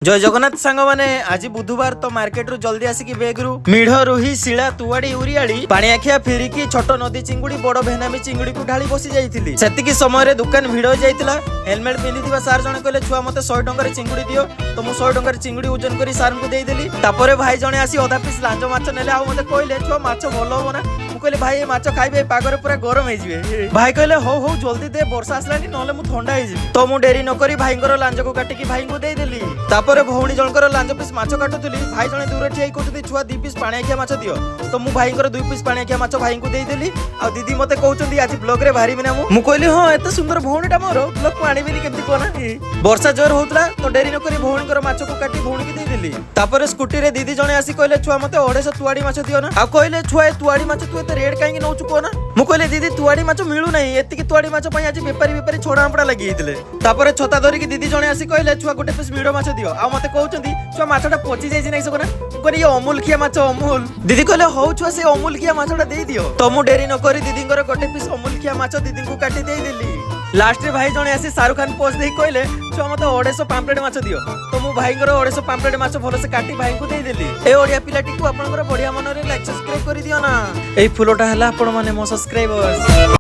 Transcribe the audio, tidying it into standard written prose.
जय जगन्नाथ सांग माने आज बुधवार तो मार्केट रु जल्दी आसिकी बेग रु मिढ़ रुही शिला तुआड़ी उरियाड़ी पानी आखिया फिरिकी छोट नदी चिंगुड़ी बड़ भेनामी चिंगुड़ी को ढाली बसी जाइथिली। सेतिकी समय दुकान भिड़ हो जाइतिला। हेलमेट पिंधिथिबा सार जणे कहले छुआ मते 100 टंका रे चिंगुड़ी दियो तो मु 100 टंका रे चिंगुड़ी ओजन करी सार को देई देली। तापरे भाई जणे आसी आधा पीस लांजो माछ नेले आ मते कहले छुआ माछ भलो हो ना। मु कहले भाई ए माछ खाइबे पागरे पूरा गरम हे जिवे। भाई कहले हो जल्दी दे वर्षा आसलानी नले मु ठंडा हे जिवे। तो मु डेरी न करी भाईंकर लांजो को काटिकी भाई को देई देली। तापरे भौणी जणकर लांजो पीस माछ काटुतली। भाई जणे दूर ठियाई कहउथि छुआ 2 पीस पानी आखिया माछ दियो तो मु भाईंकर 2 पीस पानी आखिया माछ भाई को देई देली। आ दीदी मते कहउचंदी आज ब्लॉग रे भारी बिना मु कहली हां एते सुंदर भौणीटा मोर ब्लॉग को आनी बिनी केमति कोना। वर्षा जोर होतला तो डेरी न करी भौणीकर माछ को काटी भौणी की देई देली। तापरे स्कूटी रे दीदी जणे आसी कहले छुआ मते 250 तुआड़ी माछ दियो ना। आ कहले छुआ ए तुआड़ी माछ तू एते रेड काहे नउचु कोना। मु कहले दीदी तुआड़ी माछ मिलु नाही एतिकी तुआड़ी माछ पई आज बेपारी छोड़ा पड़ा लागि हितले। तापरे छता धरी की दीदी जणे आसी कहले छुआ गोटे पीस मीडो माछ दियो। आ मते कहउचंदी छुआ माछटा पची जाई नै सकोना। कोनी ये अमूल खिया माछ अमूल। दीदी कहले हौ छुआ से अमूल खिया माछटा देई दियो। तो मु डेरी न करी दीदींकर गोटे पीस अमूल खिया माछ दीदी को काटी देई देली। लास्ट रे भाई जणे आसी शाहरुख खान पोज देई कहले छुआ मते 250 पाम्पलेट माछ दियो तो मु भाईंकर 250 पाम्पलेट माछ भलो से काटी भाई को देई देली। ए ओडिया पिलाटी को आपनकर बढ़िया मन रे लाइक सब्सक्राइब करि दियो ना। एई फुलोटा हला आपण माने मो सब्सक्राइबर्स।